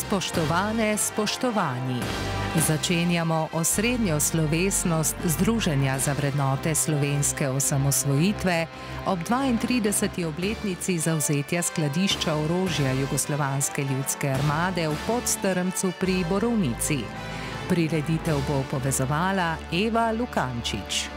Spoštovane, spoštovani! Začenjamo osrednjo slovesnost Združenja za vrednote slovenske osamosvojitve ob 32. obletnici zavzetja skladišča orožja Jugoslovanske ljudske armade v Podstrmcu pri Borovnici. Prireditev bo povezovala Eva Lukančič.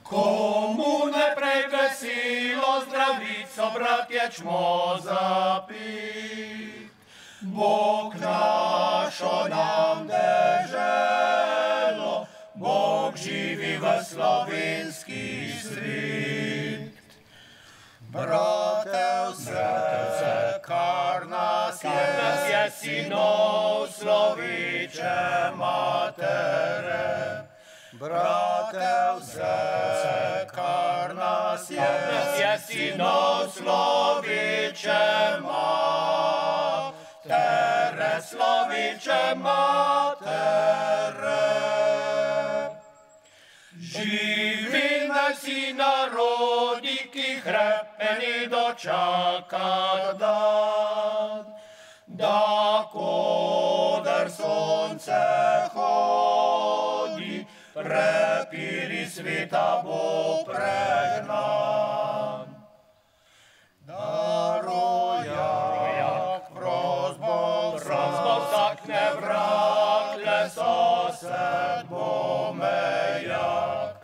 Komu najprej veselo zdravico, bratje, čmo zapit. Bog našo nam deželo, Bog živi v slovenski svit. Brate, vse, kar nas je, sinov sloviče matere. Brate, vse, kar nas je, sinov sloviče matere, sloviče matere. Živi naj si narodi, ki hrepeni dočaka dan, da koder sonce hodi, prepiri sveta bo pregnan. Da rojak prosbo vsakne vrak, le sosed bo mejak.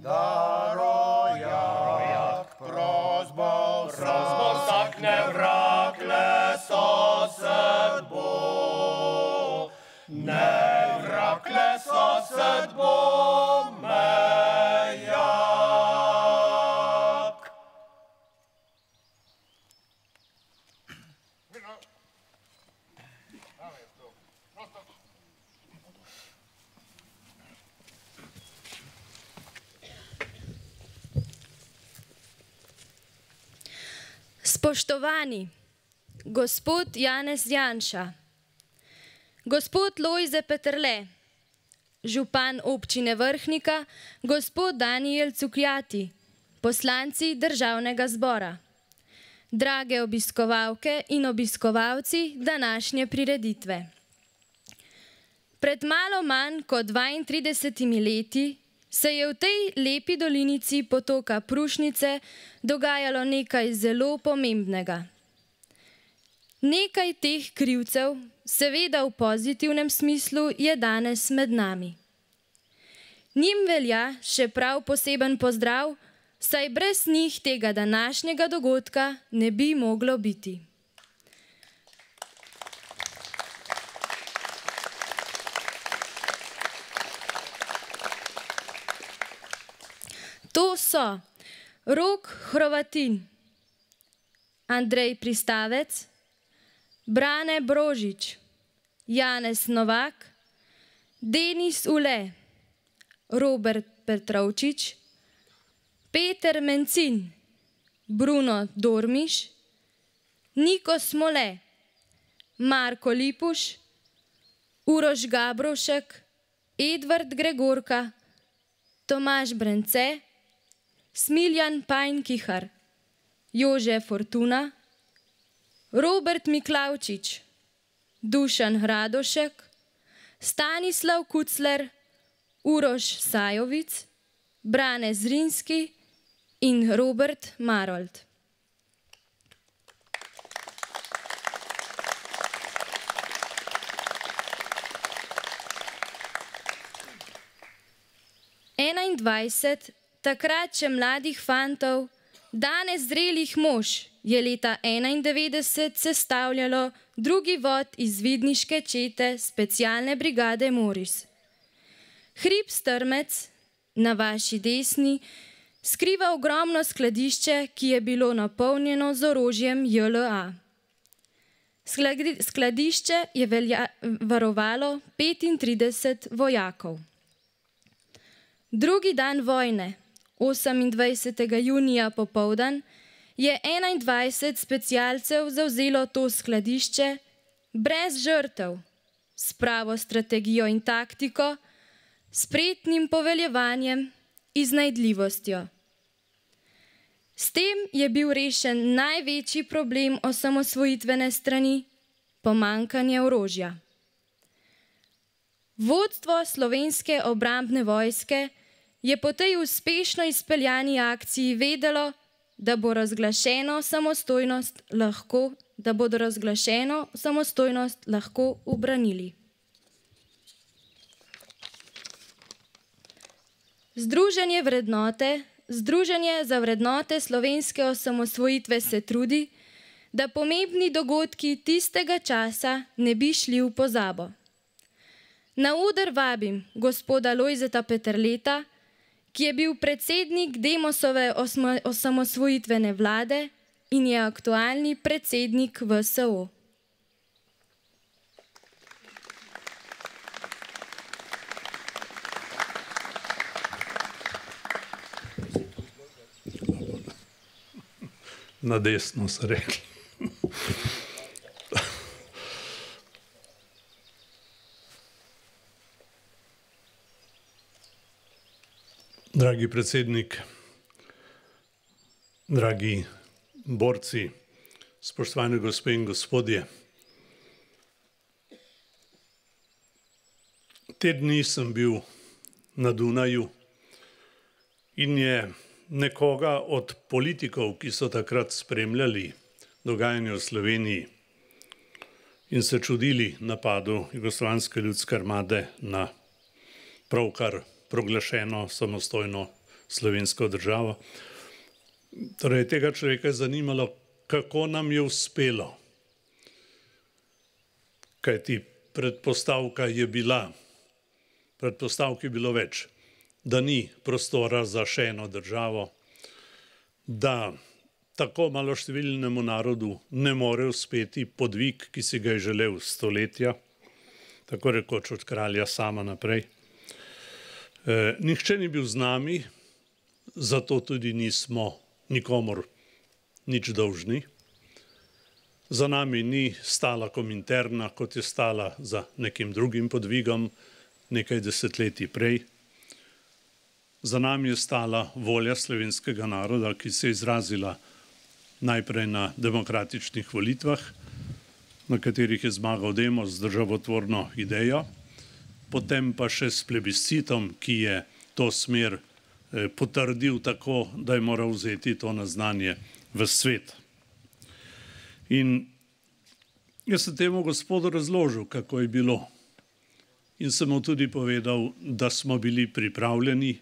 Da rojak prosbo vsakne vrak, le sosed bo ne vrak, le sosed bo mejak. Spoštovani, gospod Janez Janša, gospod Lojze Peterle, župan občine Vrhnika, gospod Danijel Cukjati, poslanci Državnega zbora, drage obiskovalke in obiskovalci današnje prireditve. Pred malo manj kot 32 leti se je v tej lepi dolinici potoka Prušnice dogajalo nekaj zelo pomembnega. Nekaj teh krivcev, seveda v pozitivnem smislu, je danes med nami. Njim velja še prav poseben pozdrav, saj brez njih tega današnjega dogodka ne bi moglo biti. To so Rok Hrovatin, Andrej Pristavec, Brane Brožič, Janez Novak, Denis Ule, Robert Petrovčič, Peter Mencin, Bruno Dormiš, Niko Smole, Marko Lipuš, Uroš Gabrovšek, Edvard Gregorka, Tomaž Brence, Smiljan Pajnkihar, Jože Fortuna, Robert Miklavčič, Dušan Hradošek, Stanislav Kucler, Uroš Sajovic, Brane Zrinski in Robert Marold. Takrat še mladih fantov, danes zrelih mož, je leta 1991 sestavljalo drugi vod iz vidniške čete specialne brigade Moris. Hrib Strmec, na vaši desni, skriva ogromno skladišče, ki je bilo napolnjeno z orožjem JLA. Skladišče je varovalo 35 vojakov. Drugi dan vojne, 28. junija popoldan, je 21 specialcev zavzelo to skladišče brez žrtev, s pravo strategijo in taktiko, spretnim poveljevanjem, iznajdljivostjo. S tem je bil rešen največji problem osamosvojitvene strani, pomanjkanje orožja. Vodstvo Slovenske obrambne vojske je po tej uspešno izpeljani akciji vedelo, da bodo razglašeno samostojnost lahko ubranili. Združenje za vrednote slovenske osamosvojitve se trudi, da pomembni dogodki tistega časa ne bi šli v pozabo. Na oder vabim gospoda Lojzeta Peterleta, ki je bil predsednik Demosove osamosvojitvene vlade in je aktualni predsednik VSO. Na desno so rekli. Dragi predsednik, dragi borci, spoštovane gospe in gospodje. Te dni sem bil na Dunaju in je nekoga od politikov, ki so takrat spremljali dogajanje v Sloveniji in se čudili napadu Jugoslovanske ljudske armade na pravkar proglašeno samostojno slovensko državo. Torej, tega človeka je zanimalo, kako nam je uspelo. Kajti predpostavk je bilo več, da ni prostora za še eno državo, da tako maloštevilnemu narodu ne more uspeti podvig, ki si ga je želel stoletja, tako rekoč od kralja sama naprej. Nihče ni bil z nami, zato tudi nismo nikomur nič dolžni. Za nami ni stala Kominterna, kot je stala za nekim drugim podvigom nekaj desetletij prej. Za nami je stala volja slovenskega naroda, ki se je izrazila najprej na demokratičnih volitvah, na katerih je zmagal Demos z državotvorno idejo, potem pa še s plebiscitom, ki je to smer potrdil tako, da je moral vzeti to na znanje v svet. In jaz sem temu gospodu razložil, kako je bilo. In sem mu tudi povedal, da smo bili pripravljeni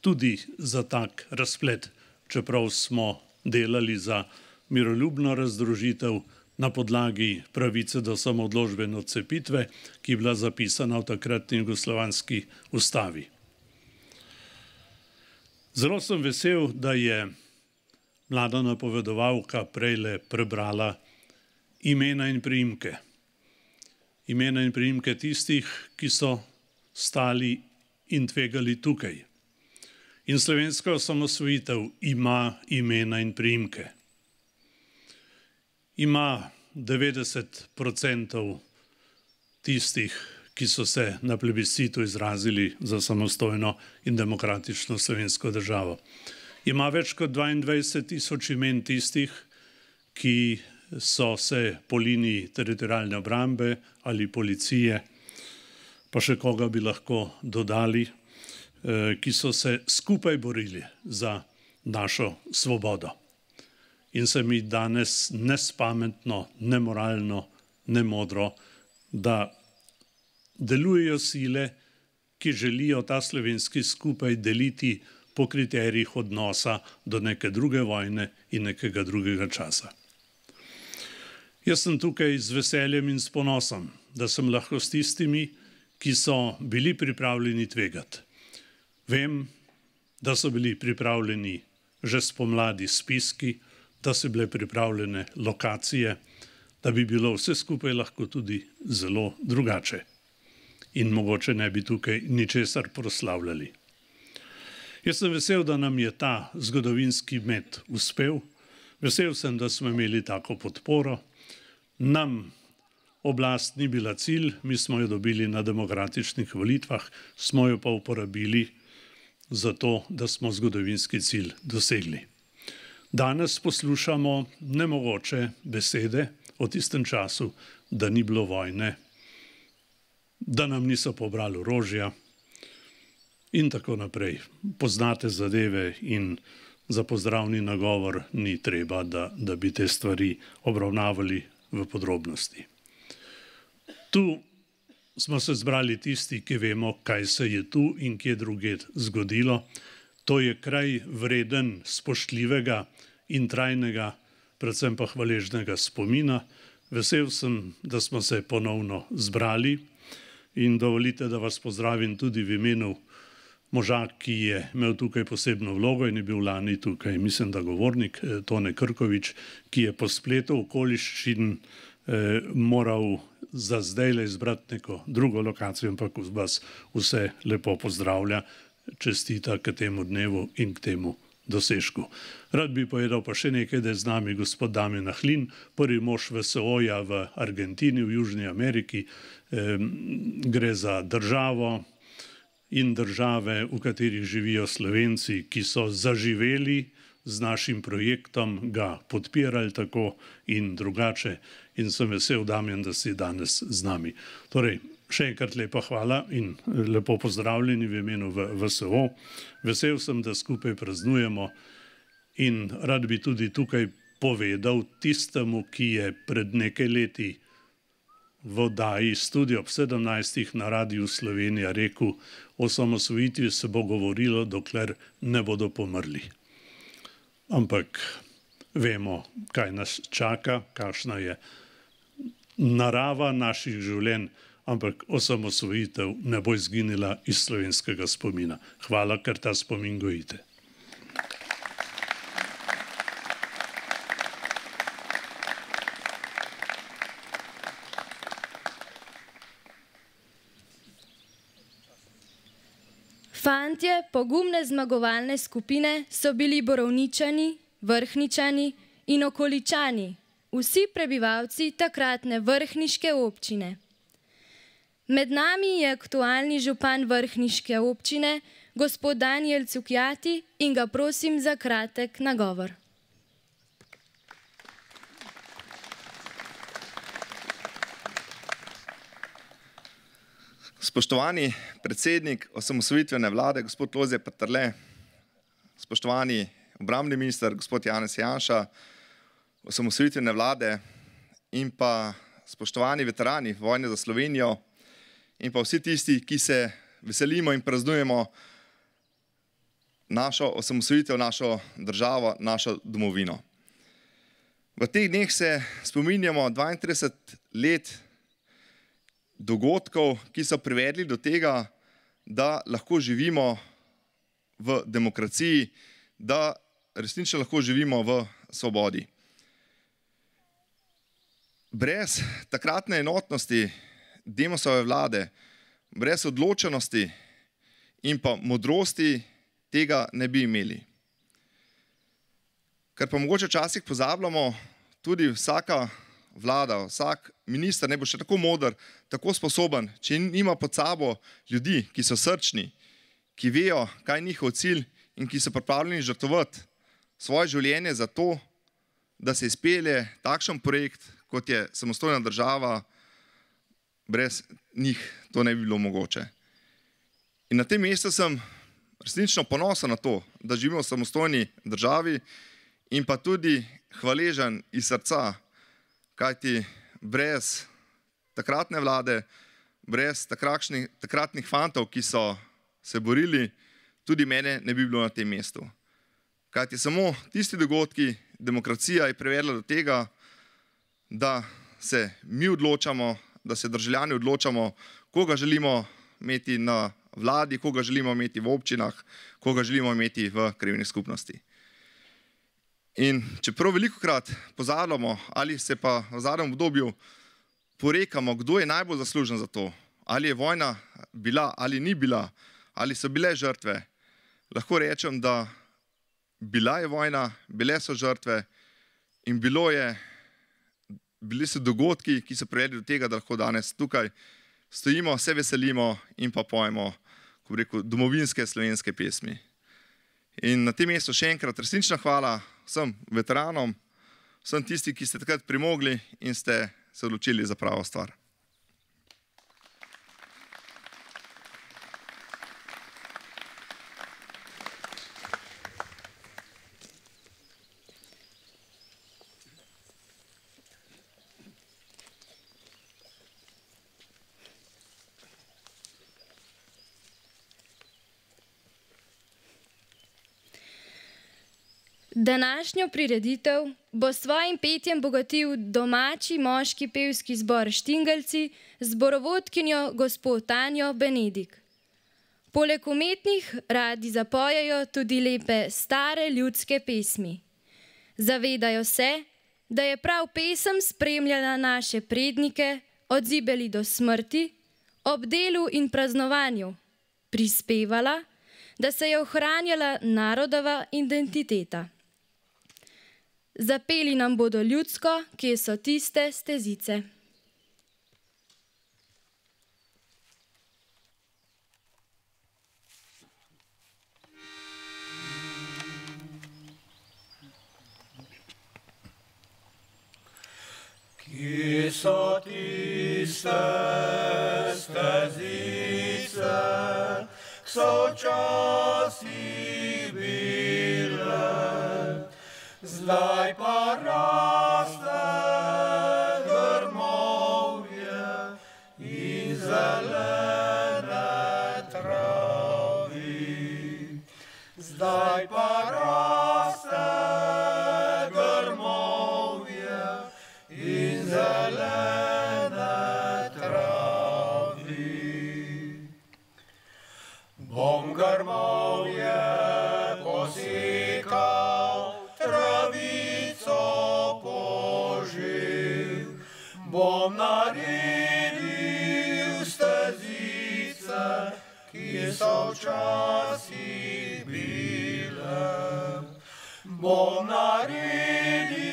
tudi za tak razplet, čeprav smo delali za miroljubno razdružitev na podlagi pravice do samoodločbene odcepitve, ki je bila zapisana v takratni jugoslovanski ustavi. Zelo sem vesel, da je mlada napovedovalka prejle prebrala imena in priimke. Imena in priimke tistih, ki so stali in tvegali tukaj. In slovenska osamosvojitev ima imena in priimke. Ima 90% tistih, ki so se na plebiscitu izrazili za samostojno in demokratično slovensko državo. Ima več kot 22.000 imen tistih, ki so se po liniji teritorialne obrambe ali policije, pa še koga bi lahko dodali, ki so se skupaj borili za našo svobodo. In se mi danes nespametno, nemoralno, nemodro, da delujejo sile, ki želijo ta slovenski skupaj deliti po kriterijih odnosa do neke druge vojne in nekega drugega časa. Jaz sem tukaj z veseljem in s ponosom, da sem lahko s tistimi, ki so bili pripravljeni tvegati. Vem, da so bili pripravljeni že spomladi spiski, da so bile pripravljene lokacije, da bi bilo vse skupaj lahko tudi zelo drugače. In mogoče ne bi tukaj ničesar proslavljali. Jaz sem vesel, da nam je ta zgodovinski met uspel. Vesel sem, da smo imeli tako podporo. Nam oblast ni bila cilj, mi smo jo dobili na demokratičnih volitvah, smo jo pa uporabili za to, da smo zgodovinski cilj dosegli. Danes poslušamo nemogoče besede o tistem času, da ni bilo vojne, da nam niso pobrali orožja in tako naprej. Poznate zadeve in za pozdravni nagovor ni treba, da bi te stvari obravnavali v podrobnosti. Tu smo se zbrali tisti, ki vemo, kaj se je tu in kje drugje zgodilo. To je kraj vreden spoštljivega in trajnega, predvsem pa hvaležnega spomina. Vesel sem, da smo se ponovno zbrali in dovolite, da vas pozdravim tudi v imenu moža, ki je imel tukaj posebno vlogo in je bil lani tukaj, mislim, da govornik Tone Krkovič, ki je po spletu okoliščin moral za zdajle izbrati neko drugo lokacijo, ampak vas vse lepo pozdravlja, čestita k temu dnevu in k temu dosežku. Rad bi povedal pa še nekaj, da je z nami gospod Damjan Ahlin, prvi mož VSO-ja v Argentini, v Južni Ameriki. Gre za državo in države, v katerih živijo Slovenci, ki so zaživeli z našim projektom, ga podpirali tako in drugače. In sem vesel, Damjan, da si danes z nami. Torej, še enkrat lepa hvala in lepo pozdravljeni v imenu VSO. Vesel sem, da skupaj praznujemo in rad bi tudi tukaj povedal tistemu, ki je pred nekaj leti v oddaji Studio ob 17. na Radiu Slovenija rekel, o osamosvojitvi se bo govorilo, dokler ne bodo pomrli. Ampak vemo, kaj nas čaka, kakšna je narava naših življenj, ampak osamosvojitev ne bo izginila iz slovenskega spomina. Hvala, ker ta spomin gojite. Fantje pogumne zmagovalne skupine so bili Borovničani, Vrhničani in Okoličani, vsi prebivalci takratne vrhniške občine. Med nami je aktualni župan vrhniške občine, gospod Danijel Cukjati, in ga prosim za kratek nagovor. Spoštovani predsednik osamosvojitvene vlade, gospod Lojze Peterle, spoštovani obrambni minister, gospod Janez Janša, osamosvojitvene vlade in pa spoštovani veterani vojne za Slovenijo in pa vsi tisti, ki se veselimo in praznujemo našo osamosvojitev, našo državo, našo domovino. V teh dneh se spominjamo 32 let dogodkov, ki so privedli do tega, da lahko živimo v demokraciji, da resnično lahko živimo v svobodi. Brez takratne enotnosti Demosove vlade, brez odločenosti in pa modrosti tega ne bi imeli. Ker pa mogoče včasih pozabljamo, tudi vsaka vlada, vsak minister ne bo še tako moder, tako sposoben, če nima pod sabo ljudi, ki so srčni, ki vejo, kaj je njihov cilj in ki so pripravljeni žrtvovati svoje življenje za to, da se izpelje takšen projekt, kot je samostojna država, brez njih to ne bi bilo mogoče. In na tem mestu sem resnično ponosen na to, da živimo v samostojni državi in pa tudi hvaležen iz srca, kajti brez takratne vlade, brez takratnih fantov, ki so se borili, tudi mene ne bi bilo na tem mestu. Kajti samo tisti dogodki, demokracija je privedla do tega, da se mi odločamo, da se državljani odločamo, koga želimo imeti na vladi, koga želimo imeti v občinah, koga želimo imeti v krajevnih skupnosti. In čeprav velikokrat pozabljamo ali se pa v zadnjem obdobju porekamo, kdo je najbolj zaslužen za to, ali je vojna bila ali ni bila, ali so bile žrtve, lahko rečem, da bila je vojna, bile so žrtve in bili so dogodki, ki so privedli do tega, da lahko danes tukaj stojimo, se veselimo in pa pojemo, ko bi rekel, domovinske slovenske pesmi. In na tem mestu še enkrat resnična hvala vsem veteranom, vsem tisti, ki ste takrat premogli in ste se odločili za pravo stvar. Današnjo prireditev bo s svojim petjem bogatil domači moški pevski zbor Štingelci z zborovodkinjo gospo Tanjo Benedik. Poleg umetnih radi zapojejo tudi lepe stare ljudske pesmi. Zavedajo se, da je prav pesem spremljala naše prednike od zibeli do smrti, ob delu in praznovanju, prispevala, da se je ohranjala narodova identiteta. Zapeli nam bodo ljudsko, kje so tiste stezice. Kje so tiste stezice, so včasih bile, zdaj pa raste grmovje in zelene travi. Zdaj pa raste grmovje in zelene travi. Bom grmovje posekal, travico požil, bom naredil stezice, ki so včasih bile. Bom naredil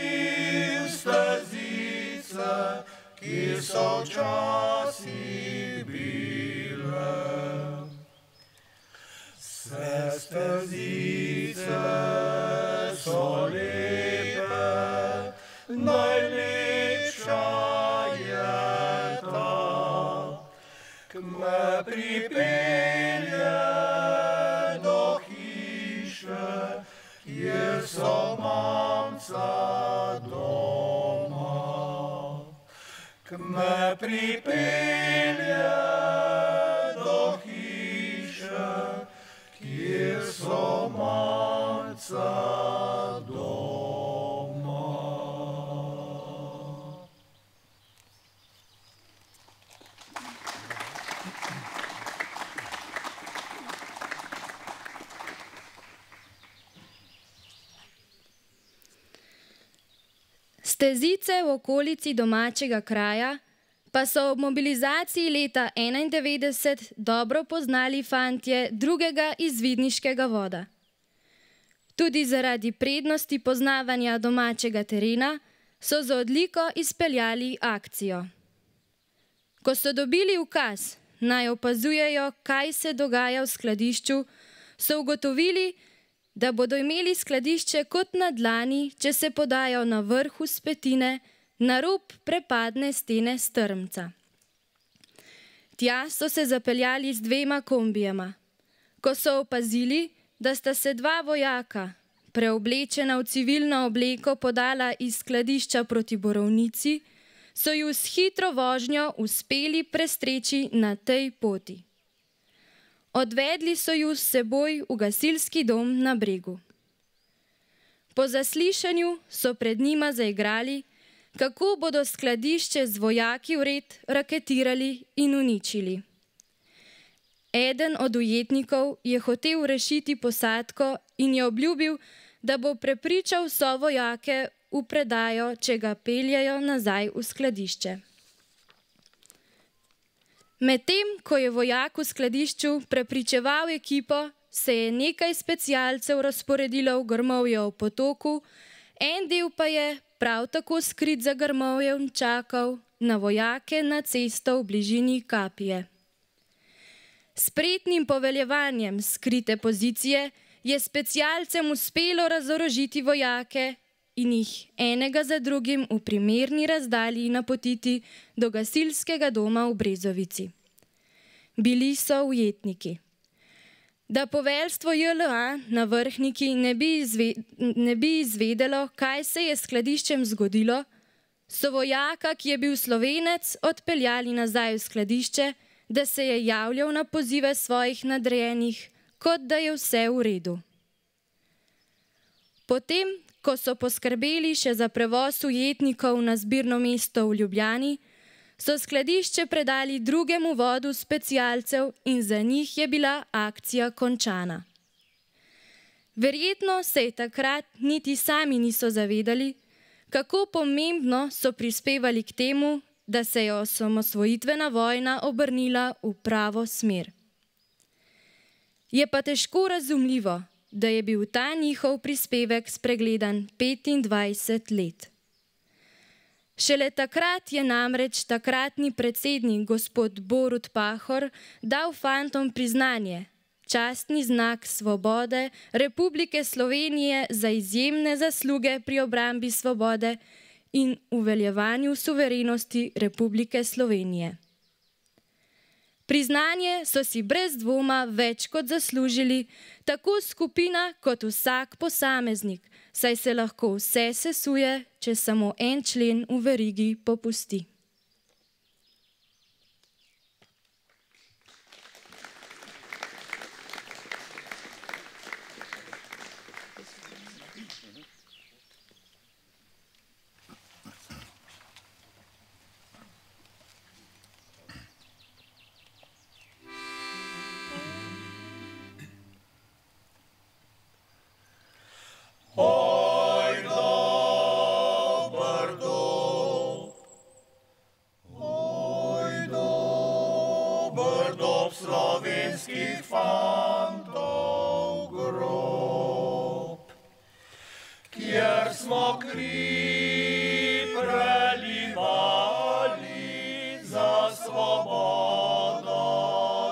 stezice, ki so včasih bile. Vse stezice so lepe, najlepša je ta, ki me pripelje do hiše, kjer so mamca doma. Ki me pripelje do hiše, kjer so mamca doma. Stezice v okolici domačega kraja pa so ob mobilizaciji leta 1991 dobro poznali fantje drugega izvidniškega voda. Tudi zaradi prednosti poznavanja domačega terena so z odliko izpeljali akcijo. Ko so dobili ukaz, naj opazujejo, kaj se dogaja v skladišču, so ugotovili, da bodo imeli skladišče kot na dlani, če se podajo na vrh vzpetine, na rob prepadne stene strmca. Tja so se zapeljali z 2 kombijema. Ko so opazili, da sta se 2 vojaka, preoblečena v civilno obleko, podala iz skladišča proti Borovnici, so ju s hitro vožnjo uspeli prestreči na tej poti. Odvedli so ju s seboj v gasilski dom na Bregu. Po zaslišanju so pred njima zaigrali, kako bodo skladišče z vojaki vred raketirali in uničili. Eden od ujetnikov je hotel rešiti posadko in je obljubil, da bo prepričal sovojake v predajo, če ga peljejo nazaj v skladišče. Medtem, ko je vojak v skladišču prepričeval ekipo, se je nekaj specialcev razporedilo v Grmovjev potoku, en del pa je prav tako skrit za Grmovjem čakal na vojake na cesto v bližini Kapije. Spretnim poveljevanjem skrite pozicije je specialcem uspelo razorožiti vojake in jih enega za drugim v primerni razdalji napotiti do gasilskega doma v Brezovici. Bili so ujetniki. Da poveljstvo JLA na Vrhniki ne bi izvedelo, kaj se je s skladiščem zgodilo, so vojaka, ki je bil Slovenec, odpeljali nazaj v skladišče, da se je javljal na pozive svojih nadrejenih, kot da je vse v redu. Potem, ko so poskrbeli še za prevoz ujetnikov na zbirno mesto v Ljubljani, so skladišče predali drugemu vodu specialcev in za njih je bila akcija končana. Verjetno se je takrat niti sami niso zavedali, kako pomembno so prispevali k temu, da se je osamosvojitvena vojna obrnila v pravo smer. Je pa težko razumljivo, da je bil ta njihov prispevek spregledan 25 let. Šele takrat je namreč takratni predsednik gospod Borut Pahor dal fantom priznanje, častni znak svobode Republike Slovenije za izjemne zasluge pri obrambi svobode in uveljevanju suverenosti Republike Slovenije. Priznanje so si brez dvoma več kot zaslužili, tako skupina kot vsak posameznik, saj se lahko vse sesuje, če samo en člen v verigi popusti. Slovenskih fantov grob, kjer smo kri prelivali za svobodo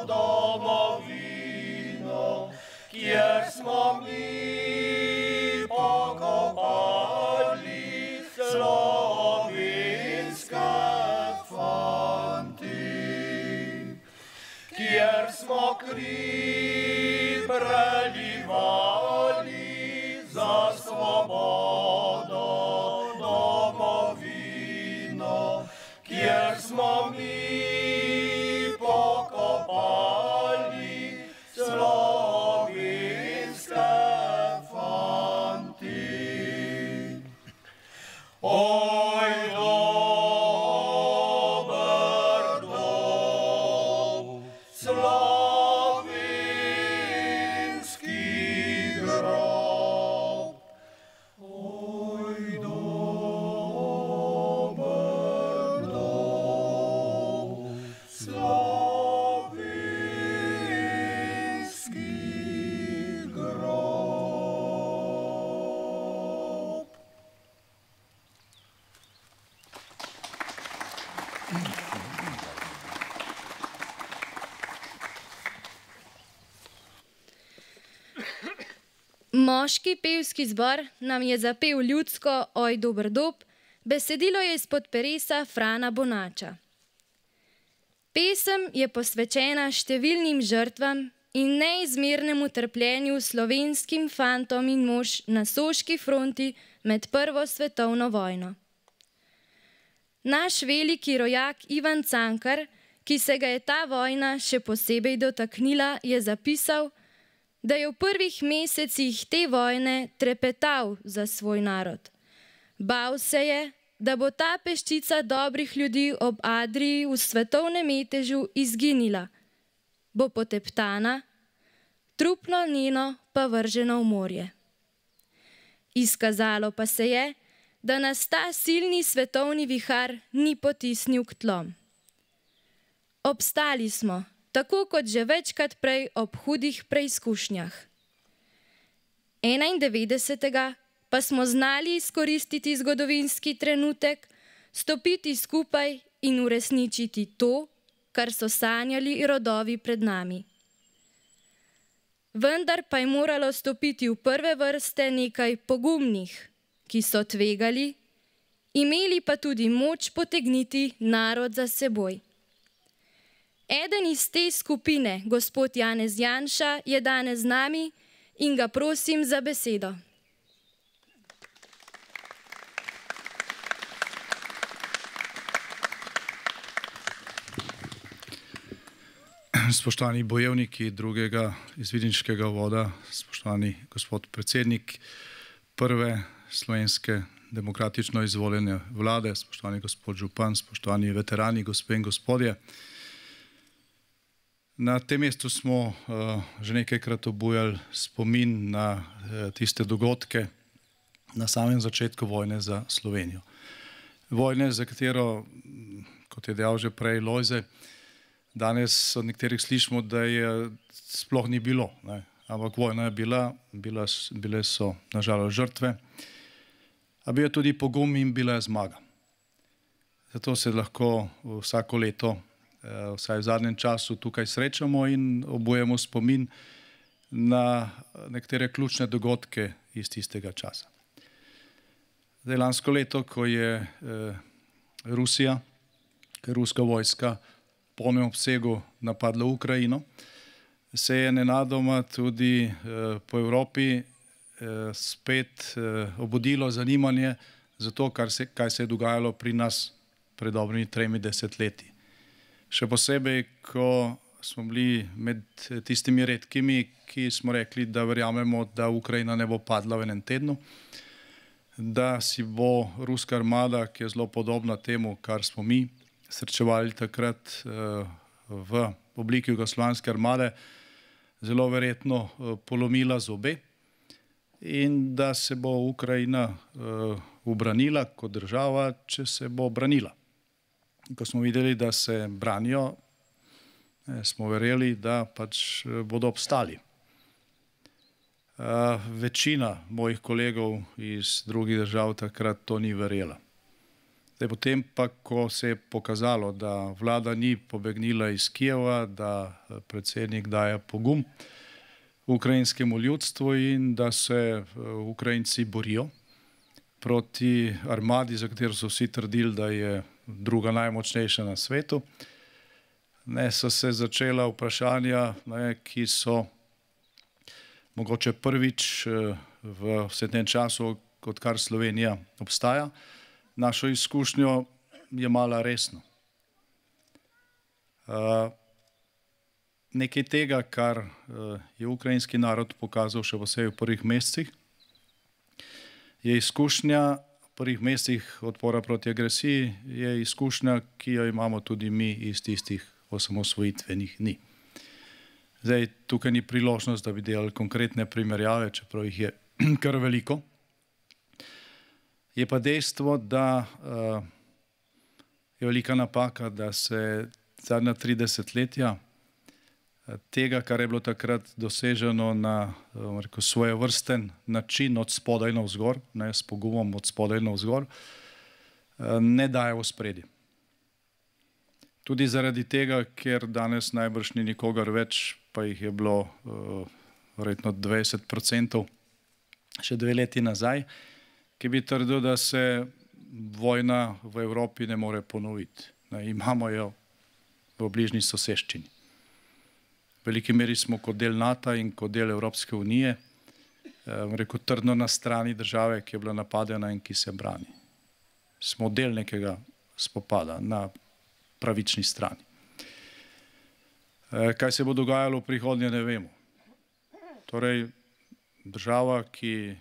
domovino, kjer smo mi pokopali slovenske kjer smo kri prelivali za svobodo domovino, kjer smo mi pokopali slovenske fanti. Oj, slovenski grob. Oj, dober dom, slovenski grob. Moški pevski zbor nam je zapel ljudsko Oj, dober dob, besedilo je izpod peresa Frana Bonača. Pesem je posvečena številnim žrtvam in neizmernemu trpljenju slovenskim fantom in mož na soški fronti med Prvo svetovno vojno. Naš veliki rojak Ivan Cankar, ki se ga je ta vojna še posebej dotaknila, je zapisal, da je v prvih mesecih te vojne trepetal za svoj narod. Bal se je, da bo ta peščica dobrih ljudi ob Adriji v svetovnem metežu izginila, bo poteptana, truplo njeno pa vrženo v morje. Izkazalo pa se je, da nas ta silni svetovni vihar ni potisnil k tlom. Obstali smo tako kot že večkrat prej ob hudih preizkušnjah. 91. pa smo znali izkoristiti zgodovinski trenutek, stopiti skupaj in uresničiti to, kar so sanjali rodovi pred nami. Vendar pa je moralo stopiti v prve vrste nekaj pogumnih, ki so tvegali, imeli pa tudi moč potegniti narod za seboj. Eden iz te skupine, gospod Janez Janša, je danes z nami in ga prosim za besedo. Spoštovani bojevniki drugega izvidniškega voda, spoštovani gospod predsednik prve slovenske demokratično izvoljene vlade, spoštovani gospod župan, spoštovani veterani, gospe in gospodje. Na tem mestu smo že nekajkrat obujali spomin na tiste dogodke na samem začetku vojne za Slovenijo. Vojne, za katero, kot je dejal že prej Lojze, danes od nekaterih slišimo, da je sploh ni bilo, ne? Ampak vojna je bile so nažalost žrtve, a bil je tudi pogum in bila je zmaga. Zato se lahko vsako leto, vsaj v zadnjem času, tukaj srečamo in obujemo spomin na nekatere ključne dogodke iz tistega časa. Zdaj, lansko leto, ko je ruska vojska v polnem obsegu napadla Ukrajino, se je nenadoma tudi po Evropi spet obudilo zanimanje za to, kaj se je dogajalo pri nas pred dobrimi 3 desetletji. Še posebej, ko smo bili med tistimi redkimi, ki smo rekli, da verjamemo, da Ukrajina ne bo padla v enem tednu, da si bo ruska armada, ki je zelo podobna temu, kar smo mi srečevali takrat v obliki jugoslovanske armade, zelo verjetno polomila zobe in da se bo Ukrajina ubranila kot država, če se bo branila. Ko smo videli, da se branijo, smo verjeli, da pač bodo obstali. Večina mojih kolegov iz drugih držav takrat to ni verjela. Potem pa, ko se je pokazalo, da vlada ni pobegnila iz Kijeva, da predsednik daje pogum ukrajinskemu ljudstvu in da se Ukrajinci borijo proti armadi, za katero so vsi trdili, da je druga najmočnejša na svetu, so se začela vprašanja, ki so mogoče prvič v vsem tem času, odkar Slovenija obstaja, našo izkušnjo jemala resno. Nekaj tega, kar je ukrajinski narod pokazal še posebej v prvih mesecih, je izkušnja v prvih mesecih odpora proti agresiji, je izkušnja, ki jo imamo tudi mi iz tistih osamosvojitvenih dni. Zdaj, tukaj ni priložnost, da bi delali konkretne primerjave, čeprav jih je kar veliko. Je pa dejstvo, da je velika napaka, da se zadnja 3 desetletja tega, kar je bilo takrat doseženo na svojevrsten način od spodaj navzgor, s pogumom od spodaj navzgor, ne daje v ospredje. Tudi zaradi tega, ker danes najbrž ni nikogar več, pa jih je bilo verjetno 20% še 2 leti nazaj, ki bi trdil, da se vojna v Evropi ne more ponoviti. Imamo jo v bližnji soseščini. V veliki meri smo kot del NATO in kot del Evropske unije, trdno na strani države, ki je bila napadena in ki se brani. Smo del nekega spopada na pravični strani. Kaj se bo dogajalo v prihodnje, ne vemo. Torej, država, ki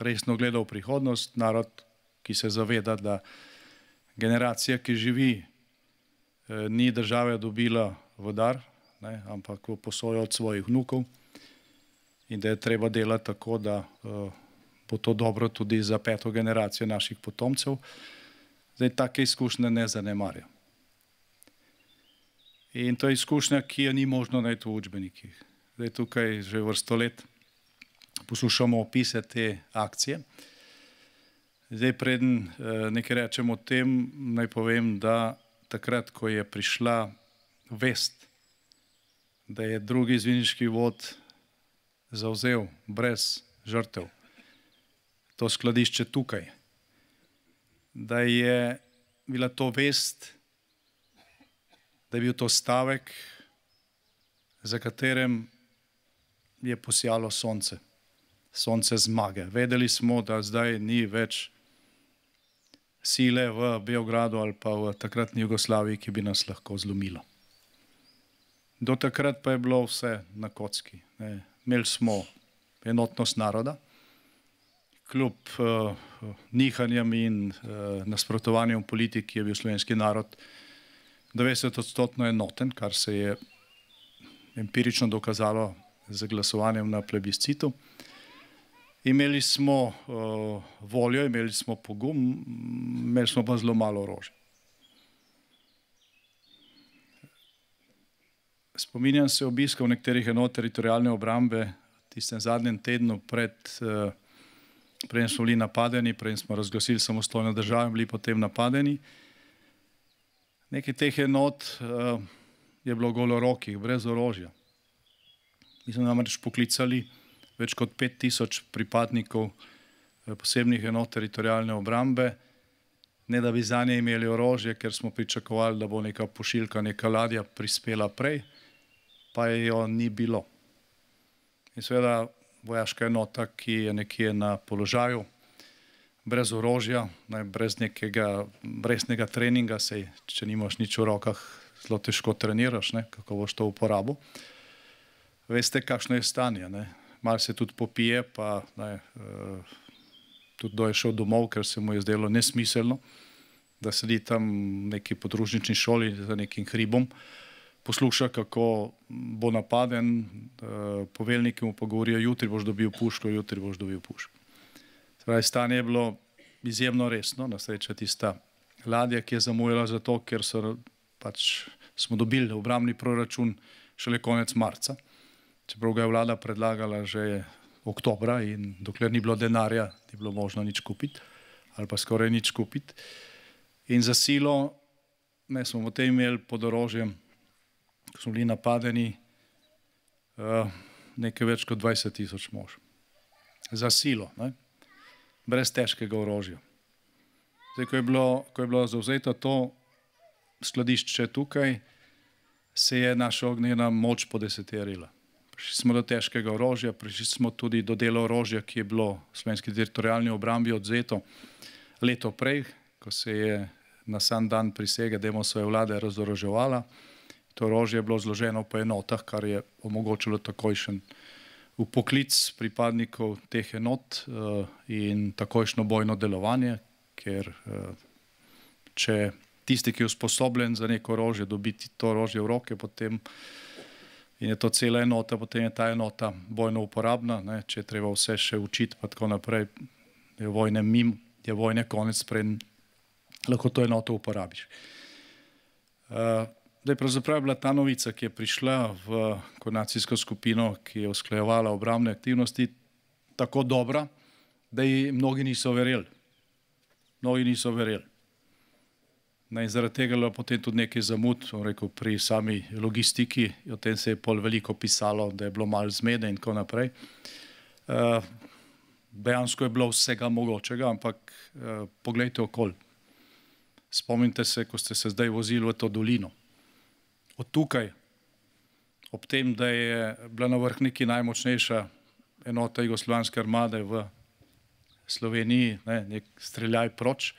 resno gleda v prihodnost, narod, ki se zaveda, da generacija, ki živi, ni države dobila v dar, ampak v posojo od svojih vnukov in da je treba delati tako, da bo to dobro tudi za 5. generacijo naših potomcev. Zdaj, take izkušnje ne zanemarja. In to je izkušnja, ki jo ni možno najti v učbenikih. Zdaj tukaj že vrsto let poslušamo opise te akcije. Zdaj, preden nekaj rečem o tem, naj povem, da takrat, ko je prišla vest, da je drugi izvidniški vod zavzel brez žrtev to skladišče tukaj, da je bila to vest, da je bil to stavek, za katerem je posijalo sonce, sonce zmage. Vedeli smo, da zdaj ni več sile v Beogradu ali pa v takratni Jugoslaviji, ki bi nas lahko zlomilo. Do takrat pa je bilo vse na kocki. Imeli smo enotnost naroda, kljub nihanjem in nasprotovanjem politiki je bil slovenski narod 90% enoten, kar se je empirično dokazalo z glasovanjem na plebiscitu. Imeli smo voljo, imeli smo pogum, imeli smo pa zelo malo orožja. Spominjam se obiskov nekaterih enot teritorialne obrambe v tistem zadnjem tednu preden smo bili napadeni, preden smo razglasili samostojno državo in bili potem napadeni. Nekaj teh enot je bilo golorokih, brez orožja. Mi smo namreč poklicali več kot 5000 pripadnikov posebnih enot teritorialne obrambe, ne da bi zanje imeli orožje, ker smo pričakovali, da bo neka pošiljka, neka ladja prispela prej, pa jo ni bilo. In seveda vojaška enota, ki je nekje na položaju, brez orožja, brez nekega resnega treninga, sej, če nimaš nič v rokah, zelo težko treniraš, kako boš to uporabil. Veste, kakšno je stanje. Malo se tudi popije, pa tudi kdo je šel domov, ker se mu je zdelo nesmiselno, da sedi tam v neki podružnični šoli za nekim hribom, posluša, kako bo napaden, poveljniki mu pa govorijo, jutri boš dobil puško, jutri boš dobil puško. Stanje je bilo izjemno resno, na srečo tista ladja, ki je zamujala zato, ker smo dobili obrambni proračun šele konec marca, čeprav ga je vlada predlagala že oktobra in dokler ni bilo denarja, ni bilo možno nič kupiti ali pa skoraj nič kupiti. In za silo smo potem imeli pod orožjem, ko smo bili napadeni, nekaj več kot 20 000 mož. Za silo, brez težkega orožja. Zdaj, ko je bilo zavzeto to skladišče tukaj, se je naša ognjena moč podeseterila. Prišli smo do težkega orožja, prišli smo tudi do dela orožja, ki je bilo v slovenski teritorialni obrambi odvzeto leto prej, ko se je na sam dan prisege Demosove vlade razoroževala. To orožje je bilo zloženo po enotah, kar je omogočilo takojšen vpoklic pripadnikov teh enot in takojšno bojno delovanje, ker če tisti, ki je usposobljen za neko orožje, dobiti to orožje v roke, potem in je to cela enota, potem je ta enota bojno uporabna, če je treba vse še učiti, pa tako naprej, je vojne mimo, je vojne konec, preden lahko to enoto uporabiš. Da je pravzaprav bila ta novica, ki je prišla v koordinacijsko skupino, ki je usklajevala obrambne aktivnosti, tako dobra, da ji mnogi niso verjeli. Mnogi niso verjeli. In zaradi tega je bilo potem tudi nekaj zamud, rekel, pri sami logistiki, o tem se je pol veliko pisalo, da je bilo malo zmede in tako naprej. Dejansko je bilo vsega mogočega, ampak poglejte okoli. Spomnite se, ko ste se zdaj vozili v to dolino. Od tukaj, ob tem, da je bila na Vrhniki najmočnejša enota jugoslovanske armade v Sloveniji, nek streljaj proč,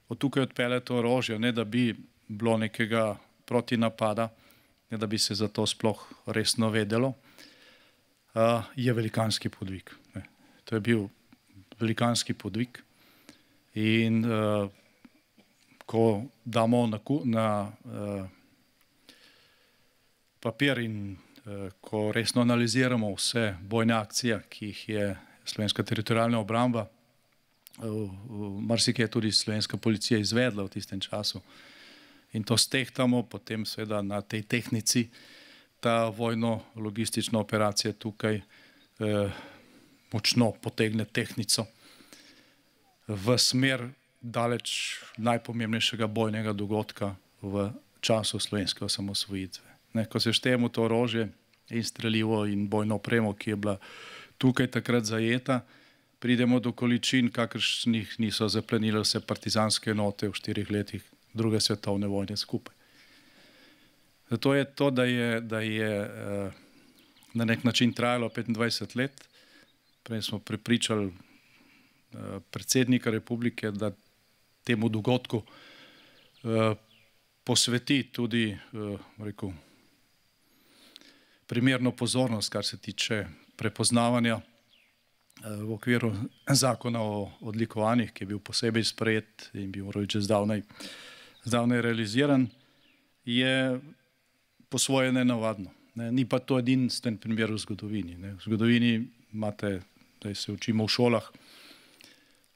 od tukaj odpeljati orožje, ne da bi bilo nekega protinapada, ne da bi se za to sploh resno vedelo, je velikanski podvig. To je bil velikanski podvig in ko damo na papir in ko resno analiziramo vse bojne akcije, ki jih je slovenska teritorialna obramba, marsikaj je tudi slovenska policija izvedla v tistem času in to stehtamo, potem seveda na tej tehnici ta vojno-logistična operacija tukaj močno potegne tehnico v smer daleč najpomembnejšega bojnega dogodka v času slovenske osamosvojitve. Ko se štejemo to orožje in strelivo in bojno opremo, ki je bila tukaj takrat zajeta, pridemo do količin, kakršnih niso zaplenile vse partizanske enote v 4 letih druge svetovne vojne skupaj. Zato je to, da je na nek način trajalo 25 let. Prej smo prepričali predsednika republike, da temu dogodku posveti tudi, rekel, primerno pozornost, kar se tiče prepoznavanja v okviru zakona o odlikovanjih, ki je bil posebej sprejet in bil že zdavnaj realiziran, je po svoje nenavadno. Ni pa to edinstven primer v zgodovini. V zgodovini imate, da se učimo v šolah,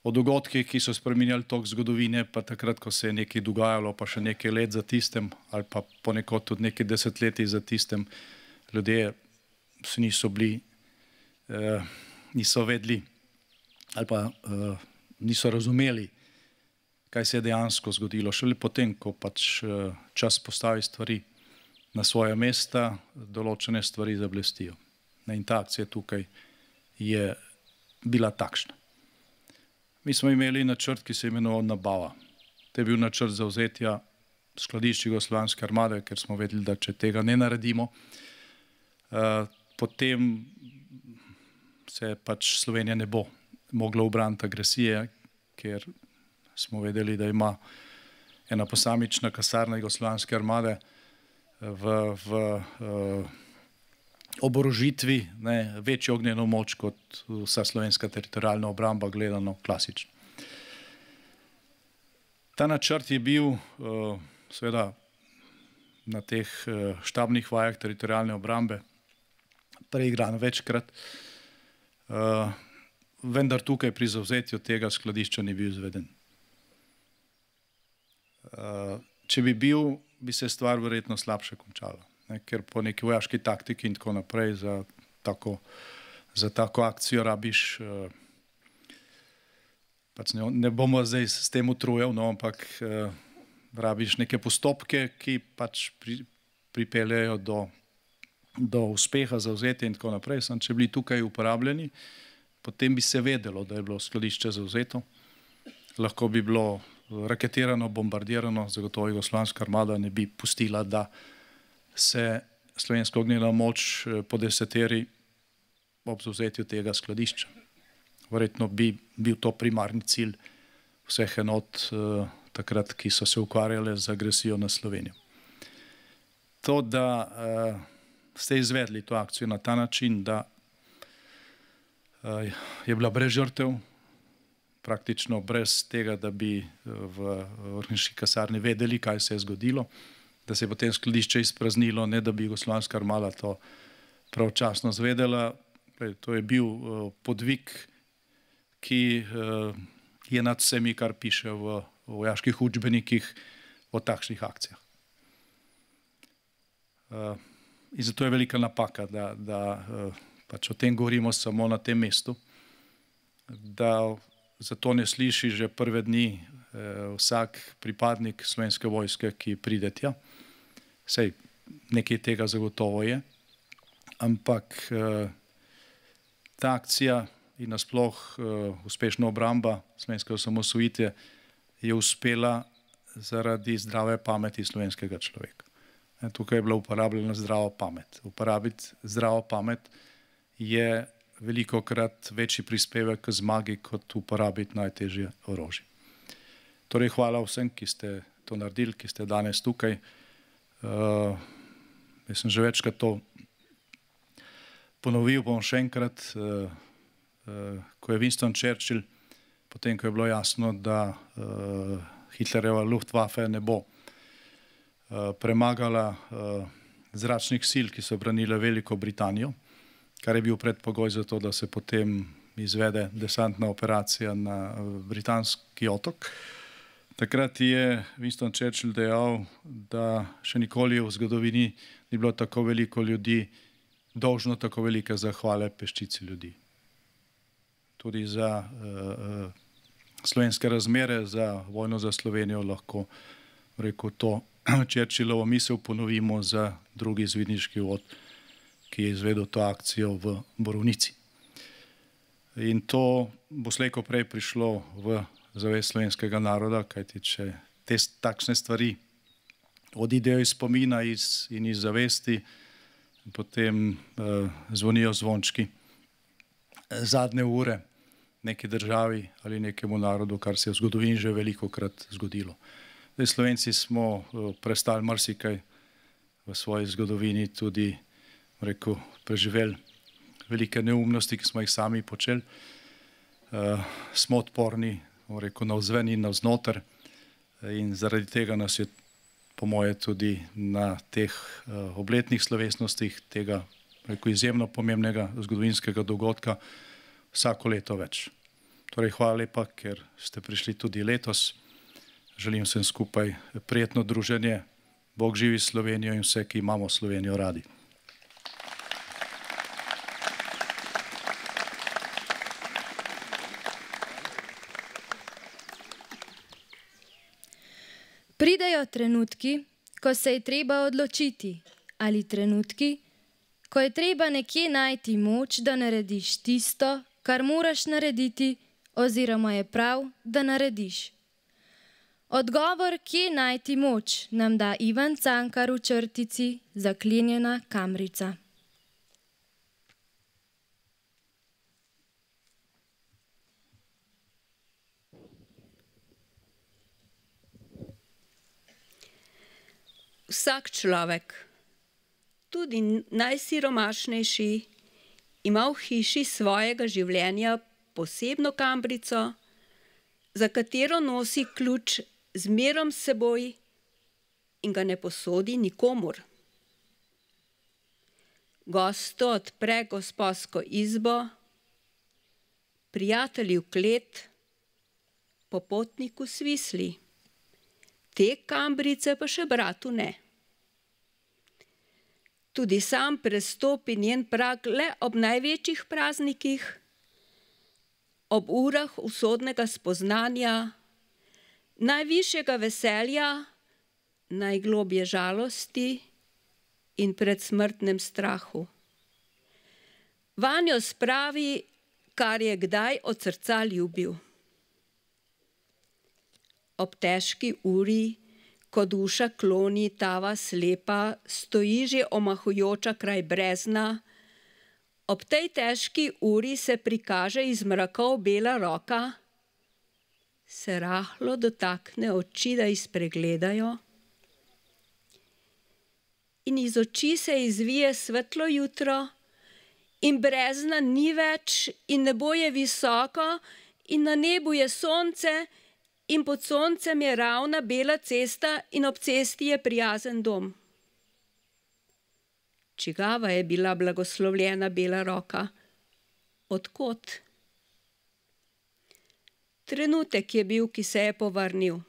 o dogodkih, ki so spreminjali tok zgodovine, pa takrat, ko se je nekaj dogajalo, pa še nekaj let za tistem, ali pa ponekod tudi nekaj desetletij za tistem, ljudje se niso bili, niso vedeli ali pa niso razumeli, kaj se je dejansko zgodilo. Šele potem, ko pač čas postavi stvari na svoja mesta, določene stvari zablestijo. In ta akcija tukaj je bila takšna. Mi smo imeli načrt, ki se je imenoval Nabava. To je bil načrt zavzetja skladišč Jugoslovanske armade, ker smo vedeli, da če tega ne naredimo, potem se pač Slovenija ne bo mogla ubraniti agresije, ker smo vedeli, da ima ena posamična kasarna Jugoslovanske armade v oborožitvi večjo ognjeno moč kot vsa slovenska teritorialna obramba, gledano klasično. Ta načrt je bil seveda na teh štabnih vajah teritorialne obrambe preigran večkrat, vendar tukaj pri zavzetju tega skladišča ni bil izveden. Če bi bil, bi se stvar verjetno slabše končala, ker po neki vojaški taktiki in tako naprej za tako akcijo rabiš, pač ne bomo zdaj s tem utrujal, ampak rabiš neke postopke, ki pač pripeljejo do uspeha, zavzetja in tako naprej. Samo če bili tukaj uporabljeni, potem bi se vedelo, da je bilo skladišče zavzeto. Lahko bi bilo raketirano, bombardirano, zagotovo Jugoslovanska armada ne bi pustila, da se slovenska ognjena moč podeseteri ob zavzetju tega skladišča. Verjetno bi bil to primarni cilj vseh enot takrat, ki so se ukvarjale z agresijo na Slovenijo. To, da ste izvedli to akcijo na ta način, da je bila brez žrtev, praktično brez tega, da bi v vrhniški kasarni vedeli, kaj se je zgodilo, da se je potem skladišče izpraznilo, ne da bi Jugoslovanska armada to pravočasno zvedela. To je bil podvig, ki je nad vsemi, kar piše v vojaških učbenikih o takšnih akcijah. In zato je velika napaka, da pač o tem govorimo samo na tem mestu, da zato ne sliši že prve dni vsak pripadnik Slovenske vojske, ki pride tja. Sej nekaj tega zagotovo je, ampak ta akcija in nasploh uspešna obramba slovenske osamosvojitve je uspela zaradi zdrave pameti slovenskega človeka. Tukaj je bila uporabljena zdrava pamet. Uporabiti zdravo pamet je velikokrat večji prispevek k zmagi, kot uporabiti najtežje orožje. Torej, hvala vsem, ki ste to naredili, ki ste danes tukaj. Jaz sem že večkrat to ponovil, bom še enkrat, ko je Winston Churchill, potem, ko je bilo jasno, da Hitlerjeva Luftwaffe ne bo premagala zračnih sil, ki so branile Veliko Britanijo, kar je bil predpogoj za to, da se potem izvede desantna operacija na britanski otok. Takrat je Winston Churchill dejal, da še nikoli v zgodovini ni bilo tako veliko ljudi dolžno tako velike zahvale peščici ljudi. Tudi za slovenske razmere, za vojno za Slovenijo lahko rekel to Churchillovo misel ponovimo za drugi izvidniški vod, ki je izvedel to akcijo v Borovnici. In to bo slej ko prej prišlo v zavest slovenskega naroda, kajti če takšne stvari odidejo iz spomina in iz zavesti, potem zvonijo zvončki zadnje ure neki državi ali nekemu narodu, kar se je v zgodovini že velikokrat zgodilo. Zdaj, Slovenci smo prestali marsikaj v svoji zgodovini, tudi preživeli velike neumnosti, ki smo jih sami počeli. Smo odporni navzven in navznoter in zaradi tega nas je po moje tudi na teh obletnih slovesnostih tega izjemno pomembnega zgodovinskega dogodka vsako leto več. Torej, hvala lepa, ker ste prišli tudi letos. Želim vsem skupaj prijetno druženje. Bog živi Slovenijo in vse, ki imamo Slovenijo radi. Pridejo trenutki, ko se je treba odločiti, ali trenutki, ko je treba nekje najti moč, da narediš tisto, kar moraš narediti, oziroma je prav, da narediš. Odgovor, kje najti moč, nam da Ivan Cankar v črtici Zaklenjena kamrica. Vsak človek, tudi najsiromašnejši, ima v hiši svojega življenja posebno kambrico, za katero nosi ključ zmerom s seboj in ga ne posodi nikomur. Gostu odpre gosposko izbo, prijatelju klet, popotniku svisli. Te kambrice pa še bratu ne. Tudi sam prestopi njen prag le ob največjih praznikih, ob urah usodnega spoznanja, najvišjega veselja, najglobje žalosti in predsmrtnem strahu. Vanjo spravi, kar je kdaj od srca ljubil. Ob težki uri, ko duša kloni tava slepa, stoji že omahujoča kraj brezna, ob tej težki uri se prikaže iz mrakov bela roka, se rahlo dotakne oči, da jih spregledajo, in iz oči se izvije svetlo jutro in brezna ni več in nebo je visoko in na nebu je sonce, in pod soncem je ravna bela cesta in ob cesti je prijazen dom. Čigava je bila blagoslovljena bela roka? Od kod? Trenutek je bil, ki se je povrnil.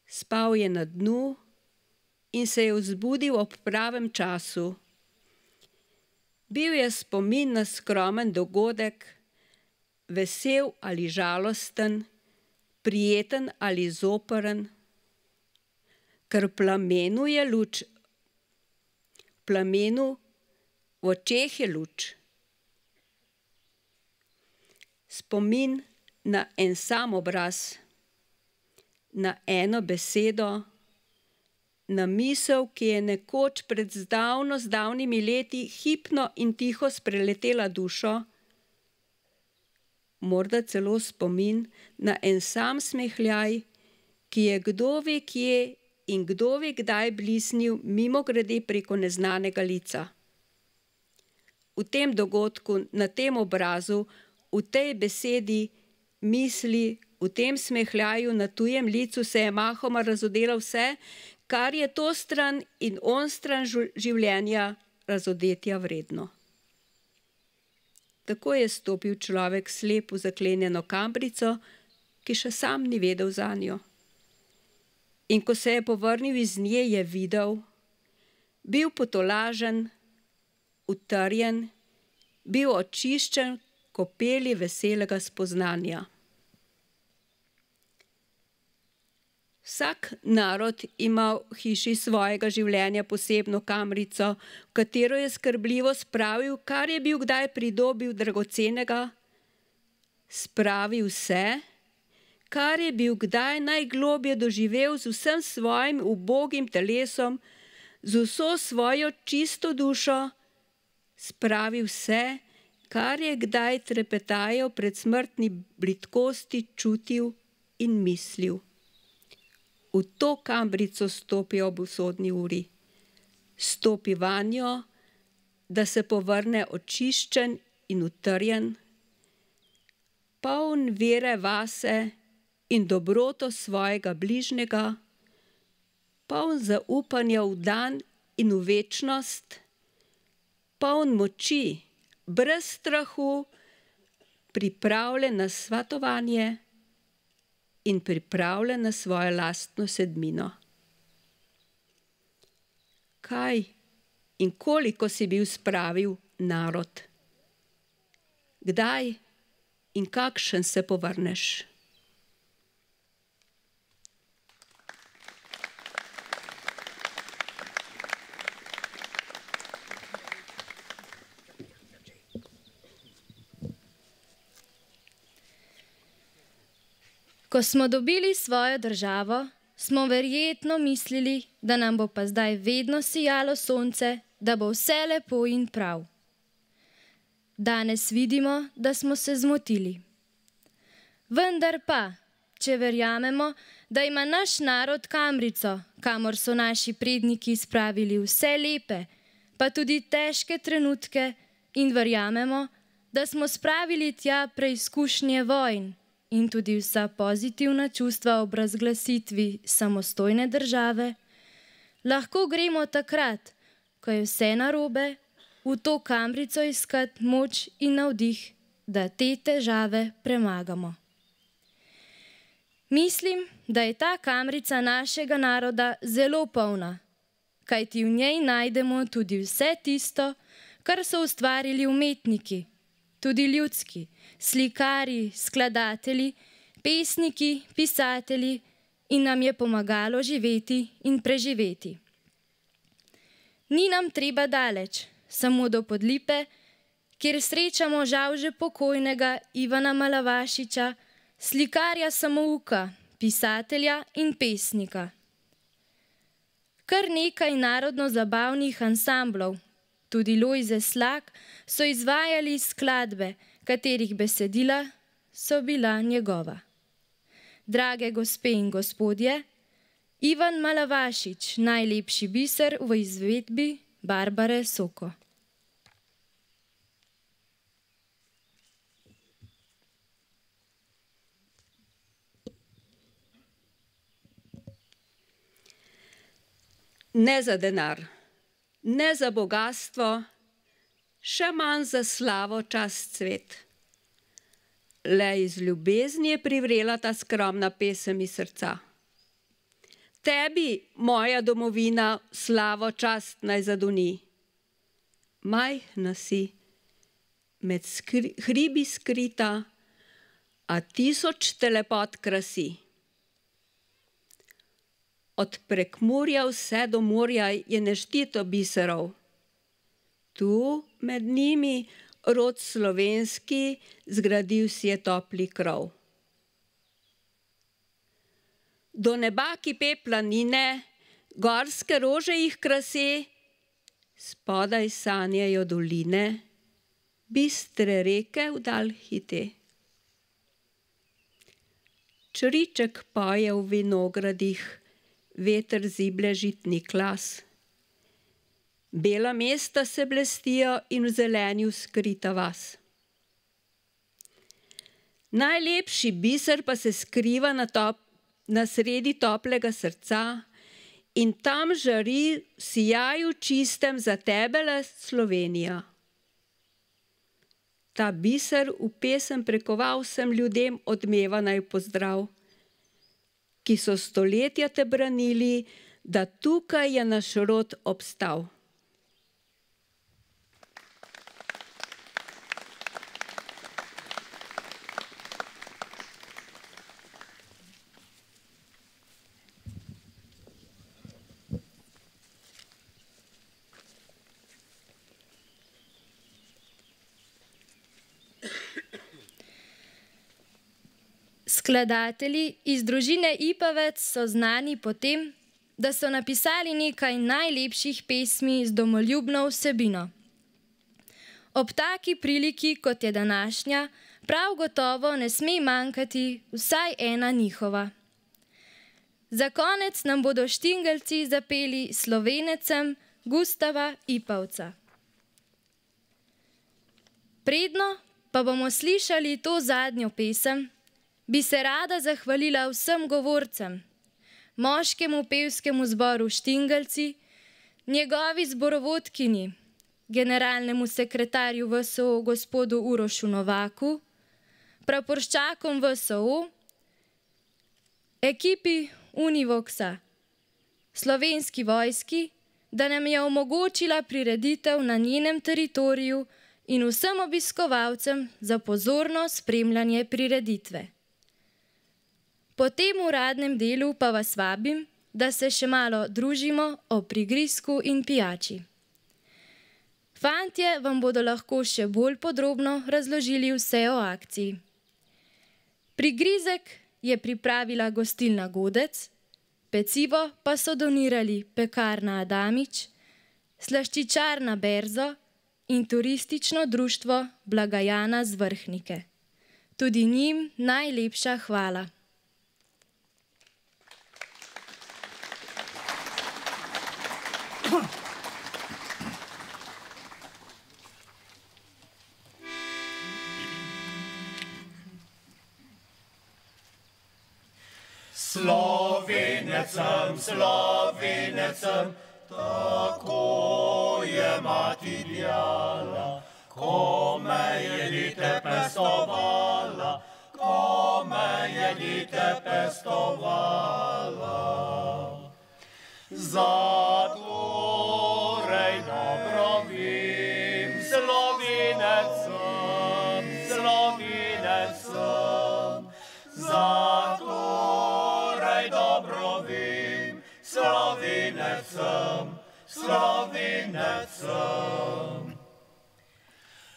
Spal je na dnu in se je vzbudil ob pravem času. Bil je spomin na skromen dogodek, vesel ali žalosten, prijeten ali zoprn, ker v plamenu je luč, v plamenu v očeh je luč. Spomin na en sam obraz, na eno besedo, na misel, ki je nekoč pred zdavnimi leti hipno in tiho spreletela dušo, morda celo spomin na en sam smehljaj, ki je kdo ve kje in kdo ve kdaj blisnil mimogrede preko neznanega lica. V tem dogodku, na tem obrazu, v tej besedi, misli, v tem smehljaju na tujem licu se je mahoma razodelo vse, kar je to stran in on stran življenja razodetja vredno. Tako je stopil človek slep v zaklenjeno kambrico ki še sam ni vedel za njo. In ko se je povrnil iz nje, je videl, bil potolažen, utrjen, bil očiščen kopeli veselega spoznanja. Vsak narod ima v hiši svojega življenja posebno kamrico, v katero je skrbljivo spravil, kar je bil kdaj pridobil dragocenega, spravi vse, kar je bil kdaj najglobje doživel z vsem svojim ubogim telesom, z vso svojo čisto dušo, spravi vse, kar je kdaj trepetajal pred smrtni bridkosti čutil in mislil. V to kambrico stopi ob usodni uri. Stopi vanjo, da se povrne očiščen in utrjen, poln vere vase in dobroto svojega bližnjega, poln zaupanja v dan in v večnost, poln moči, brez strahu, pripravljen na svatovanje in pripravljen na svojo lastno sedmino. Kaj in koliko si bil spravil narod? Kdaj in kakšen se povrneš? Ko smo dobili svojo državo, smo verjetno mislili, da nam bo pa zdaj vedno sijalo sonce, da bo vse lepo in prav. Danes vidimo, da smo se zmotili. Vendar pa, če verjamemo, da ima naš narod kamrico, kamor so naši predniki spravili vse lepe, pa tudi težke trenutke, in verjamemo, da smo spravili tja preizkušnje vojn in tudi vsa pozitivna čustva ob razglasitvi samostojne države, lahko gremo takrat, ko je vse narobe, v to kamrico iskat moč in navdih, da te težave premagamo. Mislim, da je ta kamrica našega naroda zelo polna, kajti v njej najdemo tudi vse tisto, kar so ustvarili umetniki, tudi ljudski, slikarji, skladatelji, pesniki, pisatelji, in nam je pomagalo živeti in preživeti. Ni nam treba daleč, samo do Podlipe, kjer srečamo žal že pokojnega Ivana Malavašiča, slikarja samouka, pisatelja in pesnika. Kar nekaj narodno-zabavnih ansamblov, tudi Lojze Slak, so izvajali skladbe, katerih besedila so bila njegova. Drage gospe in gospodje, Ivan Malavašič, najlepši biser v izvedbi Barbare Soko. Ne za denar, ne za bogastvo, še manj za slavo, čast, cvet. Le iz ljubezni je privrela ta skromna pesem iz srca. Tebi, moja domovina, slavo, čast naj zadoni. Majhna si, med hribi skrita, a tisoč te lepot krasi. Od Prekmurja vse do morja je neštito biserov. Tu med njimi rod slovenski zgradil si je topli krov. Do neba kipe planine, gorske rože jih krase, spodaj sanjajo doline, bistre reke vdalj hite. Čriček poje v vinogradih, veter ziblje žitni klas. Bela mesta se blestijo in v zelenju skrita vas. Najlepši biser pa se skriva na sredi toplega srca in tam žari v sijaju čistem za tebele Slovenija. Ta biser v pesem prekoval vsem ljudem odmeva naj pozdrav, ki so stoletja te branili, da tukaj je naš rod obstal. Skladatelji iz družine Ipavec so znani po tem, da so napisali nekaj najlepših pesmi z domoljubno vsebino. Ob taki priliki, kot je današnja, prav gotovo ne sme manjkati vsaj ena njihova. Za konec nam bodo Štingeljci zapeli Slovenecem Gustava Ipavca. Predno pa bomo slišali to zadnjo pesem, bi se rada zahvalila vsem govorcem, moškemu pevskemu zboru Štingeljci, njegovi zborovodkinji, generalnemu sekretarju VSO gospodu Urošu Novaku, praporščakom VSO, ekipi Univoxa, Slovenski vojski, da nam je omogočila prireditev na njenem teritoriju in vsem obiskovalcem za pozorno spremljanje prireditve. Po tem uradnem delu pa vas vabim, da se še malo družimo o prigrizku in pijači. Fantje vam bodo lahko še bolj podrobno razložili vse o akciji. Prigrizek je pripravila gostilna Godec, pecivo pa so donirali pekarna Adamič, slaščičarna Berzo in turistično društvo Blagajana z Vrhnike. Tudi njim najlepša hvala. Slovenecem, Slovenecem, tako je mati djala, ko me je dite pestovala, ko me je dite pestovala. Zatorej dobro vim, Slovenecem, Slovenecem, zatorej dobro vim, Slovenecem, Slovenecem.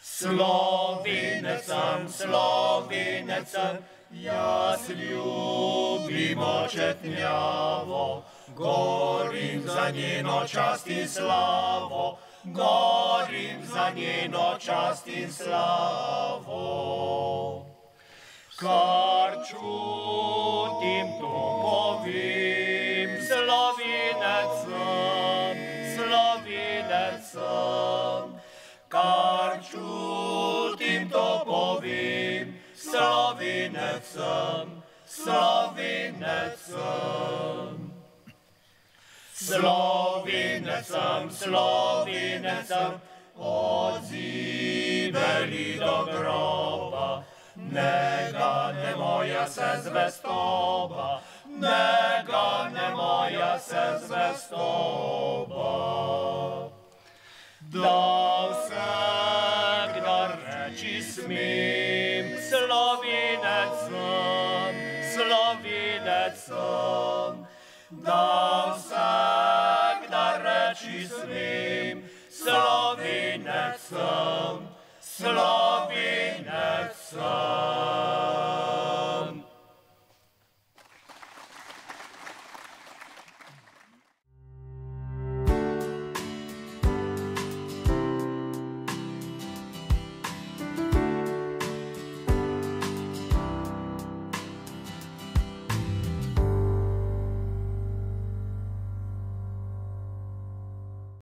Slovenecem, Slovenecem, jaz ljubim očetnjavo, gorim za njeno čast in slavo, gorim za njeno čast in slavo. Kar čutim, to povim, Slovenecem, Slovenecem. Kar čutim, to povim, Slovenecem, Slovenecem. Slovenecem, Slovenecem, od zibeli do groba, ne gane moja se zvestoba, ne gane moja se zvestoba. Da vsakdar reči smem, Slovenecem, Slovenecem. Da vsakdar reči smem, Slovenecem, Slovenecem.